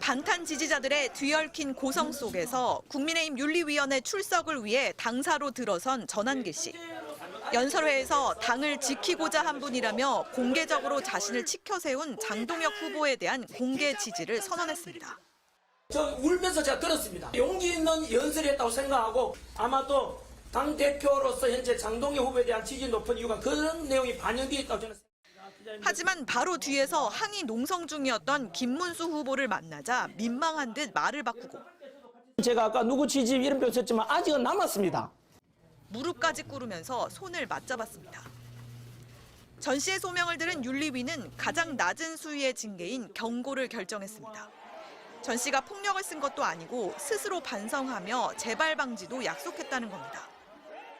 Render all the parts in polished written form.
반탄 지지자들의 뒤얽힌 고성 속에서 국민의힘 윤리위원회 출석을 위해 당사로 들어선 전한길 씨. 연설회에서 당을 지키고자 한 분이라며 공개적으로 자신을 치켜세운 장동혁 후보에 대한 공개 지지를 선언했습니다. 저 울면서 제가 들었습니다. 용기 있는 연설을 했다고 생각하고 아마도 당대표로서 현재 장동혁 후보에 대한 지지 높은 이유가 그런 내용이 반영되어 있다고 저는 생각합니다. 하지만 바로 뒤에서 항의 농성 중이었던 김문수 후보를 만나자 민망한 듯 말을 바꾸고 제가 아까 누구 지지 이름표 썼지만 아직은 남았습니다. 무릎까지 꿇으면서 손을 맞잡았습니다. 전 씨의 소명을 들은 윤리위는 가장 낮은 수위의 징계인 경고를 결정했습니다. 전 씨가 폭력을 쓴 것도 아니고 스스로 반성하며 재발 방지도 약속했다는 겁니다.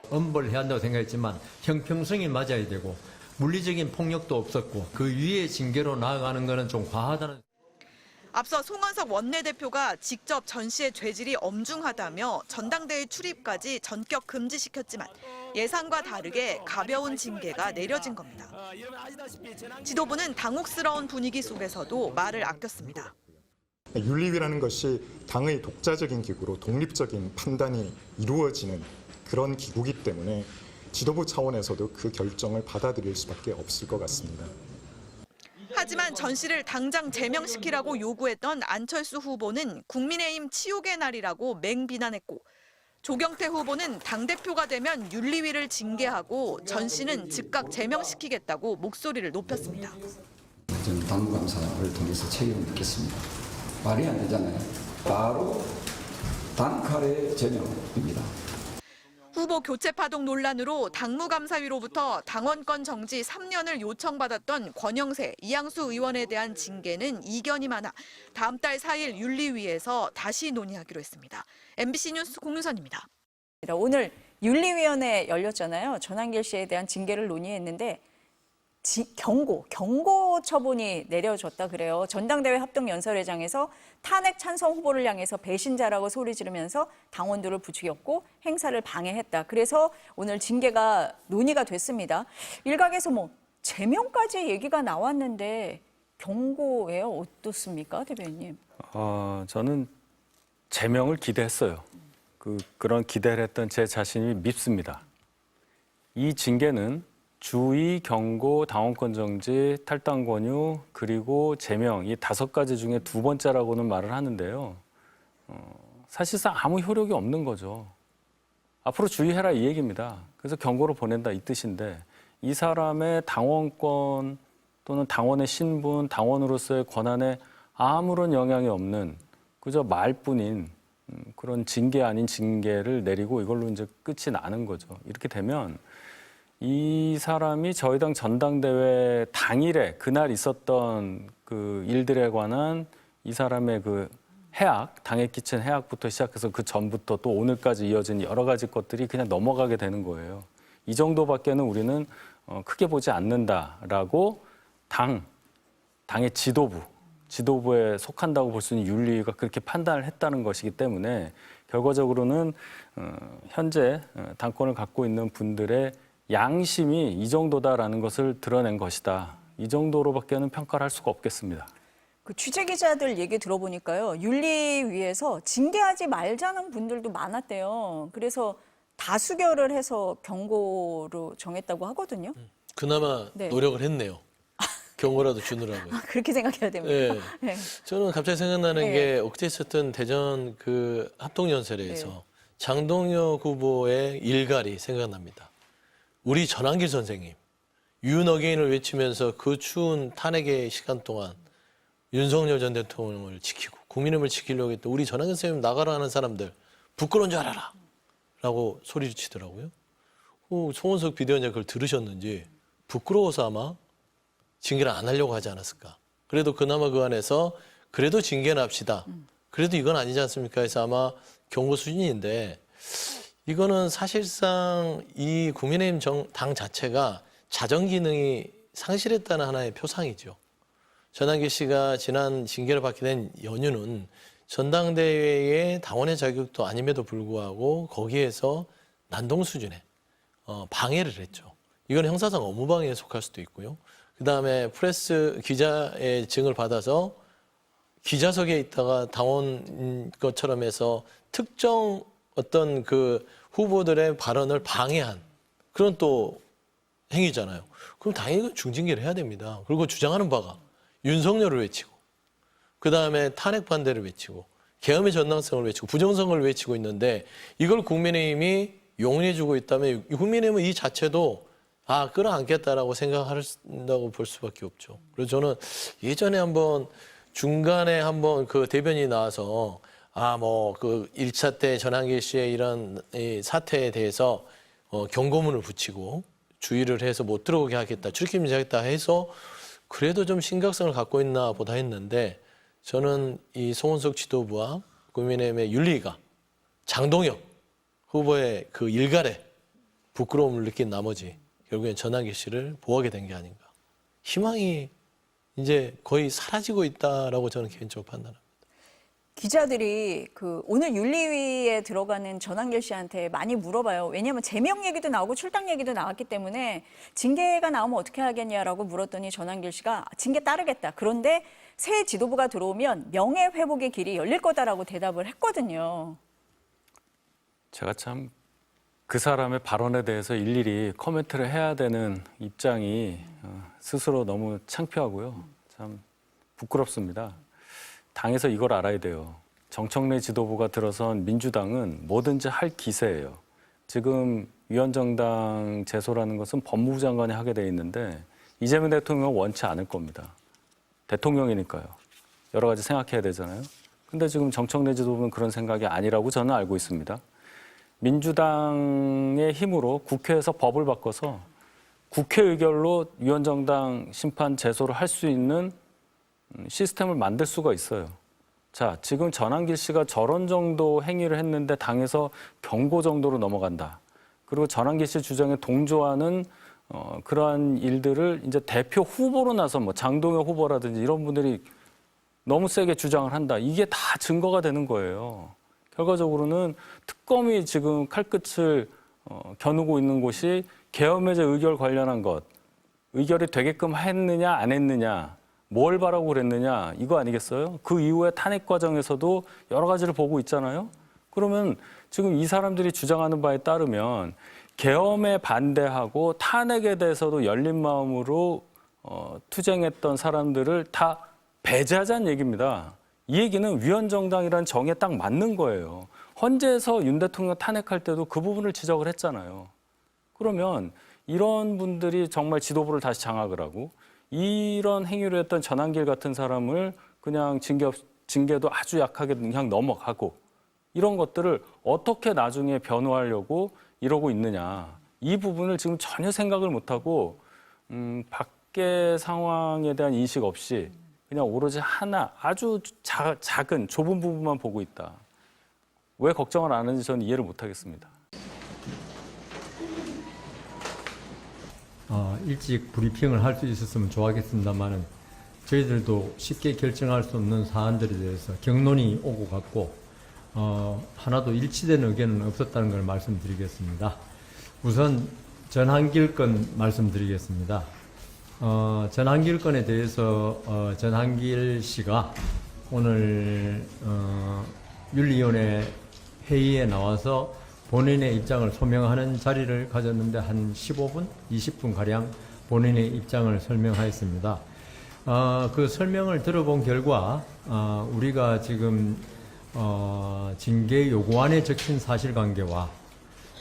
엄벌을 해야 한다고 생각했지만 형평성이 맞아야 되고 물리적인 폭력도 없었고 그 위에 징계로 나아가는 것은 좀 과하다는. 앞서 송원석 원내대표가 직접 전 씨의 죄질이 엄중하다며 전당대회 출입까지 전격 금지시켰지만 예상과 다르게 가벼운 징계가 내려진 겁니다. 지도부는 당혹스러운 분위기 속에서도 말을 아꼈습니다. 윤리위라는 것이 당의 독자적인 기구로 독립적인 판단이 이루어지는 그런 기구이기 때문에 지도부 차원에서도 그 결정을 받아들일 수밖에 없을 것 같습니다. 하지만 전 씨를 당장 제명시키라고 요구했던 안철수 후보는 국민의힘 치욕의 날이라고 맹비난했고 조경태 후보는 당대표가 되면 윤리위를 징계하고 전 씨는 즉각 제명시키겠다고 목소리를 높였습니다. 저는 당무감사를 통해서 책임을 묻겠습니다. 말이 안 되잖아요. 바로 단칼의 제명입니다. 후보 교체 파동 논란으로 당무감사위로부터 당원권 정지 3년을 요청받았던 권영세, 이양수 의원에 대한 징계는 이견이 많아 다음 달 4일 윤리위에서 다시 논의하기로 했습니다. MBC 뉴스 공유선입니다. 오늘 윤리위원회 열렸잖아요. 전한길 씨에 대한 징계를 논의했는데 경고 처분이 내려졌다 그래요. 전당대회 합동연설회장에서 탄핵 찬성 후보를 향해서 배신자라고 소리 지르면서 당원들을 부추겼고 행사를 방해했다. 그래서 오늘 징계가 논의가 됐습니다. 일각에서 제명까지 얘기가 나왔는데 경고예요. 어떻습니까, 대변인님? 저는 제명을 기대했어요. 그런 기대를 했던 제 자신이 밉습니다. 이 징계는 주의, 경고, 당원권 정지, 탈당 권유, 그리고 제명 이 5가지 중에 2번째라고는 말을 하는데요. 사실상 아무 효력이 없는 거죠. 앞으로 주의해라 이 얘기입니다. 그래서 경고로 보낸다 이 뜻인데 이 사람의 당원권 또는 당원의 신분, 당원으로서의 권한에 아무런 영향이 없는 그저 말뿐인 그런 징계 아닌 징계를 내리고 이걸로 이제 끝이 나는 거죠. 이렇게 되면 이 사람이 저희 당 전당대회 당일에 그날 있었던 그 일들에 관한 이 사람의 그 해악, 당에 끼친 해악부터 시작해서 그 전부터 또 오늘까지 이어진 여러 가지 것들이 그냥 넘어가게 되는 거예요. 이 정도밖에는 우리는 크게 보지 않는다라고 당의 지도부에 속한다고 볼 수 있는 윤리위가 그렇게 판단을 했다는 것이기 때문에 결과적으로는 현재 당권을 갖고 있는 분들의 양심이 이 정도다라는 것을 드러낸 것이다. 이 정도로밖에는 평가를 할 수가 없겠습니다. 그 취재 기자들 얘기 들어보니까요. 윤리위에서 징계하지 말자는 분들도 많았대요. 그래서 다수결을 해서 경고로 정했다고 하거든요. 그나마 네. 노력을 했네요. 경고라도 주느라고요. 그렇게 생각해야 됩니다. 네. 네. 저는 갑자기 생각나는 네. 게 엊그제 있었던 대전 그 합동연설에서 네. 장동혁 후보의 일갈이 생각납니다. 우리 전한길 선생님, 윤어게인을 외치면서 그 추운 탄핵의 시간 동안 윤석열 전 대통령을 지키고 국민의힘을 지키려고 했던 우리 전한길 선생님 나가라 하는 사람들 부끄러운 줄 알아라 라고 소리를 치더라고요. 송원석 비대위원장 그걸 들으셨는지 부끄러워서 아마 징계를 안 하려고 하지 않았을까. 그래도 그나마 그 안에서 그래도 징계는 합시다. 그래도 이건 아니지 않습니까 해서 아마 경고 수준인데 이거는 사실상 이 국민의힘 당 자체가 자정 기능이 상실했다는 하나의 표상이죠. 전한길 씨가 지난 징계를 받게 된 연유는 전당대회의 당원의 자격도 아님에도 불구하고 거기에서 난동 수준의 방해를 했죠. 이건 형사상 업무방해에 속할 수도 있고요. 그다음에 프레스 기자의 증을 받아서 기자석에 있다가 당원 것처럼 해서 특정 어떤 그 후보들의 발언을 방해한 그런 또 행위잖아요. 그럼 당연히 중징계를 해야 됩니다. 그리고 주장하는 바가 윤석열을 외치고 그다음에 탄핵 반대를 외치고 계엄의 전당성을 외치고 부정선거를 외치고 있는데 이걸 국민의힘이 용인해주고 있다면 국민의힘은 이 자체도 끌어안겠다라고 생각한다고 볼 수밖에 없죠. 그래서 저는 예전에 한번 중간에 한번 그 대변인이 나와서 그 1차 때 전한길 씨의 이런 이 사태에 대해서 경고문을 붙이고 주의를 해서 못 들어오게 하겠다, 출입 금지하겠다 해서 그래도 좀 심각성을 갖고 있나 보다 했는데 저는 이 송원석 지도부와 국민의힘의 윤리가 장동혁 후보의 그 일갈에 부끄러움을 느낀 나머지 결국엔 전한길 씨를 보호하게 된 게 아닌가. 희망이 이제 거의 사라지고 있다라고 저는 개인적으로 판단합니다. 기자들이 오늘 윤리위에 들어가는 전한길 씨한테 많이 물어봐요. 왜냐하면 제명 얘기도 나오고 출당 얘기도 나왔기 때문에 징계가 나오면 어떻게 하겠냐라고 물었더니 전한길 씨가 징계 따르겠다. 그런데 새 지도부가 들어오면 명예회복의 길이 열릴 거다라고 대답을 했거든요. 제가 참 그 사람의 발언에 대해서 일일이 코멘트를 해야 되는 입장이 스스로 너무 창피하고요. 참 부끄럽습니다. 당에서 이걸 알아야 돼요. 정청래 지도부가 들어선 민주당은 뭐든지 할 기세예요. 지금 위원정당 제소라는 것은 법무부 장관이 하게 돼 있는데 이재명 대통령은 원치 않을 겁니다. 대통령이니까요. 여러 가지 생각해야 되잖아요. 근데 지금 정청래 지도부는 그런 생각이 아니라고 저는 알고 있습니다. 민주당의 힘으로 국회에서 법을 바꿔서 국회 의결로 위원정당 심판 제소를 할 수 있는 시스템을 만들 수가 있어요. 자, 지금 전한길 씨가 저런 정도 행위를 했는데 당에서 경고 정도로 넘어간다. 그리고 전한길 씨 주장에 동조하는 그러한 일들을 이제 대표 후보로 나서 장동혁 후보라든지 이런 분들이 너무 세게 주장을 한다. 이게 다 증거가 되는 거예요. 결과적으로는 특검이 지금 칼끝을 겨누고 있는 곳이 계엄해제 의결 관련한 것, 의결이 되게끔 했느냐 안 했느냐, 뭘 바라고 그랬느냐 이거 아니겠어요? 그 이후에 탄핵 과정에서도 여러 가지를 보고 있잖아요. 그러면 지금 이 사람들이 주장하는 바에 따르면 계엄에 반대하고 탄핵에 대해서도 열린 마음으로 투쟁했던 사람들을 다 배제하자는 얘기입니다. 이 얘기는 위원정당이라는 정에 딱 맞는 거예요. 헌재에서 윤 대통령 탄핵할 때도 그 부분을 지적을 했잖아요. 그러면 이런 분들이 정말 지도부를 다시 장악을 하고 이런 행위를 했던 전한길 같은 사람을 그냥 징계도 아주 약하게 그냥 넘어가고 이런 것들을 어떻게 나중에 변호하려고 이러고 있느냐. 이 부분을 지금 전혀 생각을 못하고 밖의 상황에 대한 인식 없이 그냥 오로지 하나 아주 작은 좁은 부분만 보고 있다. 왜 걱정을 안 하는지 저는 이해를 못하겠습니다. 일찍 브리핑을 할 수 있었으면 좋아하겠습니다만은 저희들도 쉽게 결정할 수 없는 사안들에 대해서 경론이 오고 갔고 하나도 일치된 의견은 없었다는 걸 말씀드리겠습니다. 우선 전한길 건 말씀드리겠습니다. 전한길 건에 대해서 전한길 씨가 오늘 윤리위원회 회의에 나와서 본인의 입장을 소명하는 자리를 가졌는데 한 15분, 20분가량 본인의 입장을 설명하였습니다. 그 설명을 들어본 결과 우리가 지금 징계 요구안에 적힌 사실관계와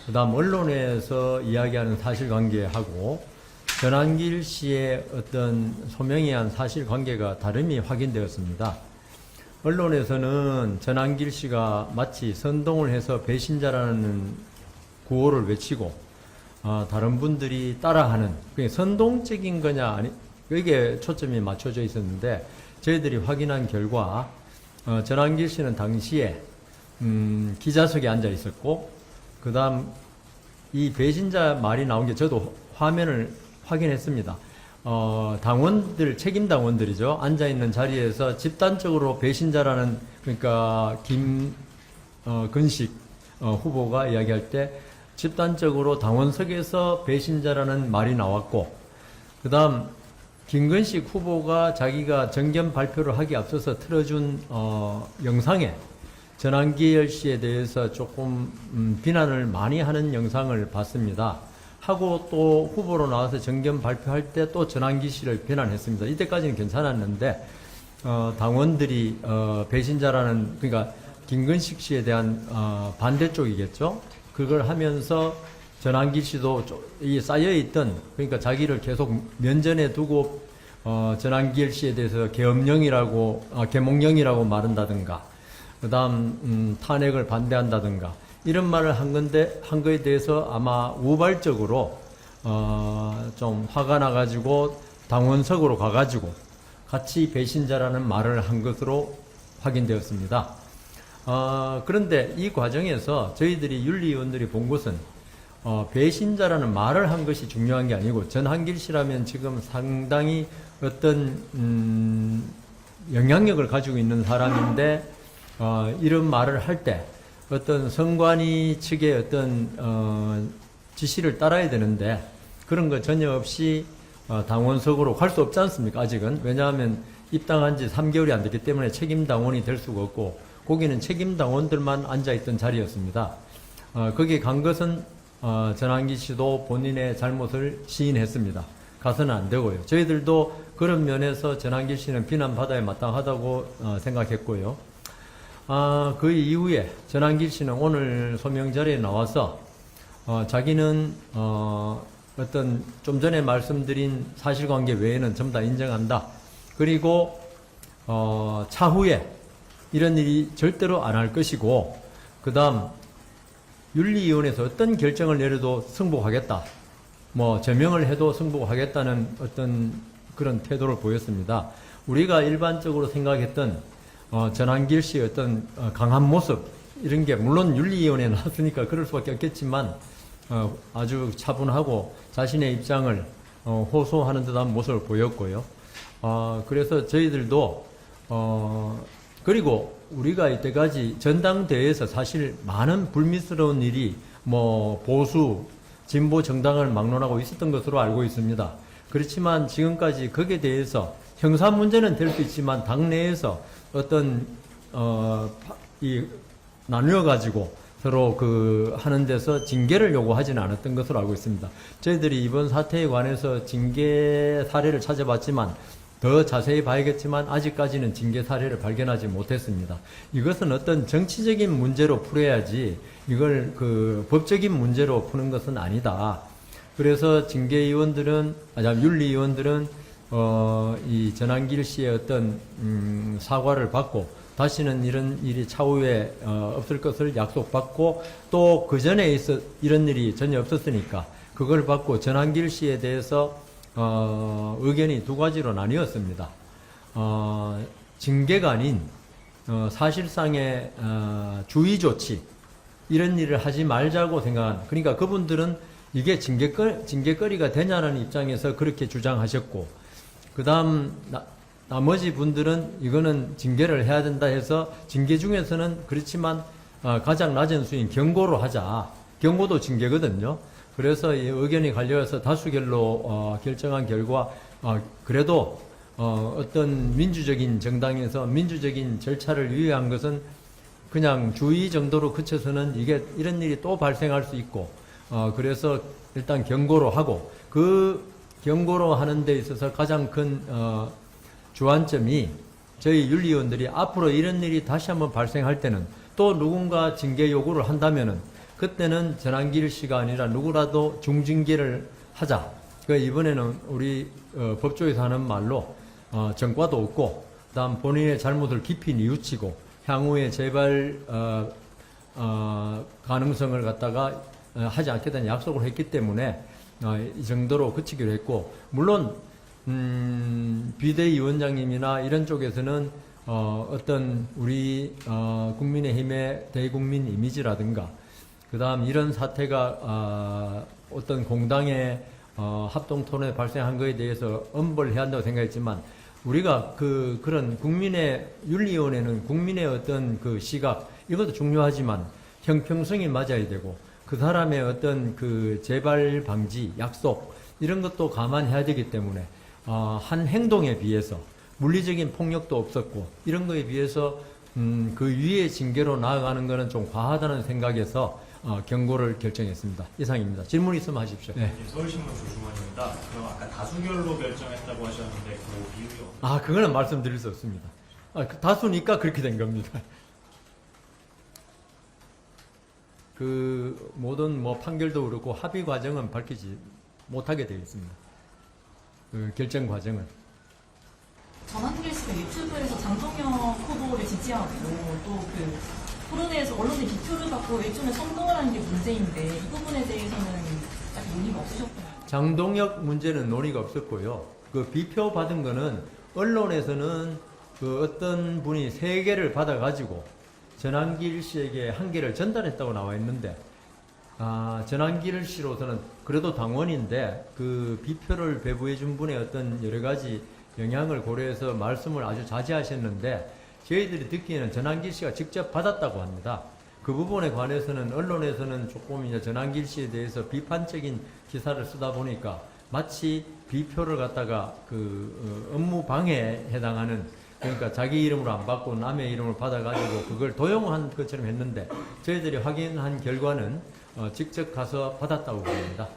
그다음 언론에서 이야기하는 사실관계하고 전한길 씨의 어떤 소명이 한 사실관계가 다름이 확인되었습니다. 언론에서는 전한길 씨가 마치 선동을 해서 배신자라는 구호를 외치고 다른 분들이 따라하는 그게 선동적인 거냐 아니 여기에 초점이 맞춰져 있었는데 저희들이 확인한 결과 전한길 씨는 당시에 기자석에 앉아 있었고 그다음 이 배신자 말이 나온 게 저도 화면을 확인했습니다. 당원들, 책임 당원들이죠. 앉아있는 자리에서 집단적으로 배신자라는, 그러니까, 김근식 후보가 이야기할 때 집단적으로 당원석에서 배신자라는 말이 나왔고, 그 다음, 김근식 후보가 자기가 정견 발표를 하기 앞서서 틀어준 영상에 전한길 씨에 대해서 조금 비난을 많이 하는 영상을 봤습니다. 하고 또 후보로 나와서 정견 발표할 때 또 전한길 씨를 비난했습니다. 이때까지는 괜찮았는데 당원들이 배신자라는, 그러니까 김근식 씨에 대한 반대쪽이겠죠. 그걸 하면서 전한길 씨도 이 쌓여있던, 그러니까 자기를 계속 면전에 두고 전한길 씨에 대해서 계몽령이라고 말한다든가, 그 다음 탄핵을 반대한다든가 이런 말을 한 거에 대해서 아마 우발적으로 좀 화가 나가지고 당원석으로 가가지고 같이 배신자라는 말을 한 것으로 확인되었습니다. 그런데 이 과정에서 저희들이 윤리위원들이 본 것은 배신자라는 말을 한 것이 중요한 게 아니고, 전한길 씨라면 지금 상당히 어떤 영향력을 가지고 있는 사람인데 이런 말을 할 때 어떤 선관위 측의 어떤 지시를 따라야 되는데 그런 거 전혀 없이 당원석으로 갈 수 없지 않습니까? 아직은. 왜냐하면 입당한 지 3개월이 안 됐기 때문에 책임당원이 될 수가 없고, 거기는 책임당원들만 앉아있던 자리였습니다. 거기 간 것은 전한길 씨도 본인의 잘못을 시인했습니다. 가서는 안 되고요. 저희들도 그런 면에서 전한길 씨는 비난받아야 마땅하다고 생각했고요. 그 이후에 전한길 씨는 오늘 소명 자리에 나와서 자기는 어떤 좀 전에 말씀드린 사실관계 외에는 전부 다 인정한다. 그리고 차후에 이런 일이 절대로 안 할 것이고, 그 다음 윤리위원회에서 어떤 결정을 내려도 승복하겠다. 제명을 해도 승복하겠다는 어떤 그런 태도를 보였습니다. 우리가 일반적으로 생각했던 전한길 씨의 어떤 강한 모습, 이런 게 물론 윤리위원회에 나왔으니까 그럴 수밖에 없겠지만 아주 차분하고 자신의 입장을 호소하는 듯한 모습을 보였고요. 그래서 저희들도 그리고 우리가 이때까지 전당대회에서 사실 많은 불미스러운 일이 보수, 진보 정당을 막론하고 있었던 것으로 알고 있습니다. 그렇지만 지금까지 거기에 대해서 형사 문제는 될 수 있지만 당내에서 어떤 나누어 가지고 서로 하는 데서 징계를 요구하지는 않았던 것으로 알고 있습니다. 저희들이 이번 사태에 관해서 징계 사례를 찾아봤지만 더 자세히 봐야겠지만 아직까지는 징계 사례를 발견하지 못했습니다. 이것은 어떤 정치적인 문제로 풀어야지 이걸 법적인 문제로 푸는 것은 아니다. 그래서 윤리위원들은 이 전한길 씨의 어떤 사과를 받고 다시는 이런 일이 차후에 없을 것을 약속받고, 또 그 전에 이런 일이 전혀 없었으니까 그걸 받고 전한길 씨에 대해서 의견이 두 가지로 나뉘었습니다. 징계가 아닌 사실상의 주의 조치, 이런 일을 하지 말자고 생각한, 그러니까 그분들은 이게 징계거리가 되냐는 입장에서 그렇게 주장하셨고, 그 다음 나머지 분들은 이거는 징계를 해야 된다 해서 징계 중에서는 그렇지만 가장 낮은 수인 경고로 하자. 경고도 징계거든요. 그래서 이 의견이 갈려서 다수결로 결정한 결과 그래도 어떤 민주적인 정당에서 민주적인 절차를 위한 것은 그냥 주의 정도로 그쳐서는 이런 일이 또 발생할 수 있고, 그래서 일단 경고로 하고, 그 경고로 하는 데 있어서 가장 큰 주안점이 저희 윤리위원들이 앞으로 이런 일이 다시 한번 발생할 때는 또 누군가 징계 요구를 한다면은 그때는 전한길 씨가 아니라 누구라도 중징계를 하자. 이번에는 우리 법조에서 하는 말로 전과도 없고, 그다음 본인의 잘못을 깊이 뉘우치고 향후에 재발 가능성을 갖다가 하지 않겠다는 약속을 했기 때문에 이 정도로 그치기로 했고, 물론 비대위원장님이나 이런 쪽에서는 어떤 우리 국민의힘의 대국민 이미지라든가, 그 다음 이런 사태가 어떤 공당의 합동토론에 발생한 것에 대해서 엄벌해야 한다고 생각했지만, 우리가 그런 국민의 윤리위원회는 국민의 어떤 시각, 이것도 중요하지만 형평성이 맞아야 되고, 그 사람의 어떤 재발 방지, 약속, 이런 것도 감안해야 되기 때문에 한 행동에 비해서 물리적인 폭력도 없었고 이런 거에 비해서 그 위의 징계로 나아가는 것은 좀 과하다는 생각에서 경고를 결정했습니다. 이상입니다. 질문 있으면 하십시오. 네. 서울신문 조중원입니다. 그럼 아까 다수결로 결정했다고 하셨는데 그 이유요? 그거는 말씀드릴 수 없습니다. 다수니까 그렇게 된 겁니다. 그 모든 판결도 그렇고 합의 과정은 밝히지 못하게 되어 있습니다. 그 결정 과정은. 전한길 씨가 유튜브에서 장동혁 후보를 지지하고 또 그 토론회에서 언론의 비표를 받고 일종의 선동을 하는 게 문제인데 이 부분에 대해서는 딱 논의가 없으셨구나요? 장동혁 문제는 논의가 없었고요. 그 비표 받은 거는 언론에서는 그 어떤 분이 3개를 받아가지고 전한길 씨에게 1개를 전달했다고 나와 있는데, 전한길 씨로서는 그래도 당원인데 그 비표를 배부해 준 분의 어떤 여러 가지 영향을 고려해서 말씀을 아주 자제하셨는데, 저희들이 듣기에는 전한길 씨가 직접 받았다고 합니다. 그 부분에 관해서는 언론에서는 조금 이제 전한길 씨에 대해서 비판적인 기사를 쓰다 보니까 마치 비표를 갖다가 그 업무 방해에 해당하는, 그러니까 자기 이름으로 안 받고 남의 이름으로 받아가지고 그걸 도용한 것처럼 했는데, 저희들이 확인한 결과는 직접 가서 받았다고 봅니다.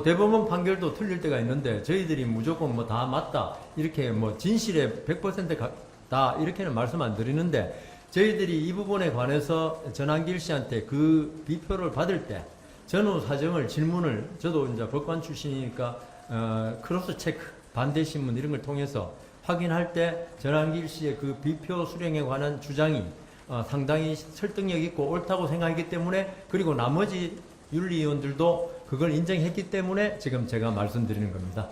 대법원 판결도 틀릴 때가 있는데 저희들이 무조건 다 맞다 이렇게 진실에 100%다 이렇게는 말씀 안 드리는데, 저희들이 이 부분에 관해서 전한길 씨한테 그 비표를 받을 때 전후 사정을 질문을, 저도 이제 법관 출신이니까 크로스 체크, 반대 신문 이런 걸 통해서 확인할 때 전한길 씨의 그 비표 수령에 관한 주장이 상당히 설득력 있고 옳다고 생각했기 때문에, 그리고 나머지 윤리위원들도 그걸 인정했기 때문에 지금 제가 말씀드리는 겁니다.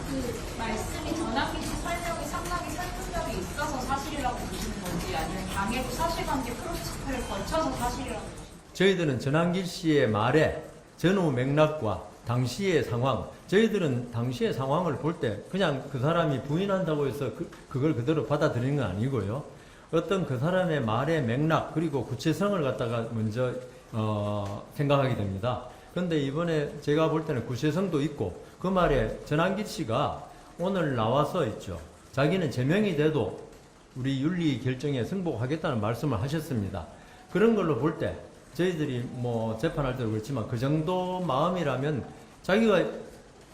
그 말씀이 전한길 씨 설명이 상당히 설득력이 있어서 사실이라고 보시는 건지, 아니면 당해도 사실관계 크로스체크를 거쳐서 사실이라고 보시는 건지? 저희들은 전한길 씨의 말에 전후 맥락과 당시의 상황, 저희들은 당시의 상황을 볼 때 그냥 그 사람이 부인한다고 해서 그걸 그대로 받아들이는 건 아니고요. 어떤 그 사람의 말의 맥락 그리고 구체성을 갖다가 먼저 생각하게 됩니다. 그런데 이번에 제가 볼 때는 구체성도 있고, 그 말에 전한길 씨가 오늘 나와서 있죠. 자기는 제명이 돼도 우리 윤리 결정에 승복하겠다는 말씀을 하셨습니다. 그런 걸로 볼 때 저희들이 재판할 때도 그렇지만 그 정도 마음이라면 자기가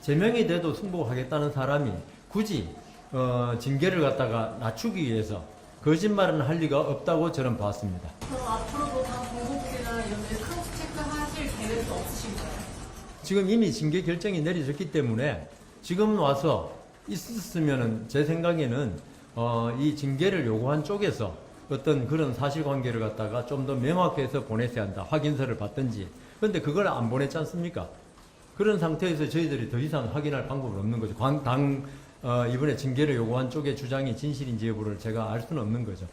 제명이 돼도 승복하겠다는 사람이 굳이 징계를 갖다가 낮추기 위해서 거짓말은 할 리가 없다고 저는 봤습니다. 그럼 앞으로도 다 공복이나 이런 데 크로스체크 하실 계획이 없으신가요? 지금 이미 징계 결정이 내려졌기 때문에 지금 와서 있었으면은 제 생각에는 이 징계를 요구한 쪽에서 어떤 그런 사실관계를 갖다가 좀 더 명확해서 보냈어야 한다. 확인서를 받든지. 그런데 그걸 안 보냈지 않습니까? 그런 상태에서 저희들이 더 이상 확인할 방법은 없는 거죠. 이번에 징계를 요구한 쪽의 주장이 진실인지 여부를 제가 알 수는 없는 거죠.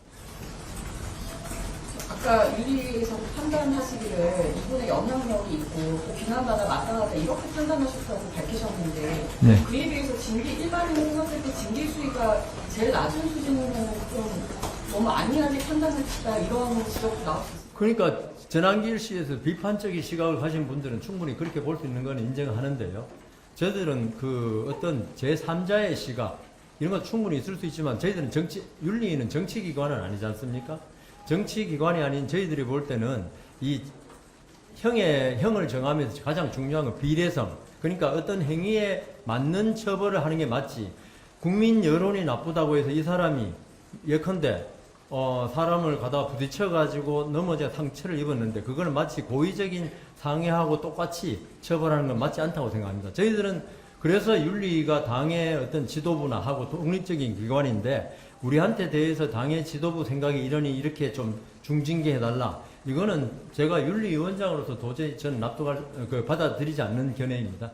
아까 윤리에서 판단하시기를 이분의 영향력이 있고 또 비난받아 마땅하다 이렇게 판단하셨다고 밝히셨는데, 네. 그에 비해서 징계 일반인이 생각할 때 징계 수위가 제일 낮은 수준으로 좀 너무 안이하게 판단했다 이런 지적도 나올 수 있습니다. 그러니까 전한길 씨에서 비판적인 시각을 가진 분들은 충분히 그렇게 볼 수 있는 건 인정하는데요. 저희들은 그 어떤 제3자의 시각 이런 거 충분히 있을 수 있지만, 저희들은 윤리위는 정치기관은 아니지 않습니까? 정치기관이 아닌 저희들이 볼 때는 이 형을 정하면서 가장 중요한 건 비례성, 그러니까 어떤 행위에 맞는 처벌을 하는 게 맞지, 국민 여론이 나쁘다고 해서 이 사람이 예컨대 사람을 가다 부딪혀가지고 넘어져 상처를 입었는데 그거는 마치 고의적인 상해하고 똑같이 처벌하는 건 맞지 않다고 생각합니다. 저희들은 그래서 윤리가 당의 어떤 지도부나 하고 독립적인 기관인데, 우리한테 대해서 당의 지도부 생각이 이렇게 좀 중징계해달라, 이거는 제가 윤리위원장으로서 도저히 저는 받아들이지 않는 견해입니다.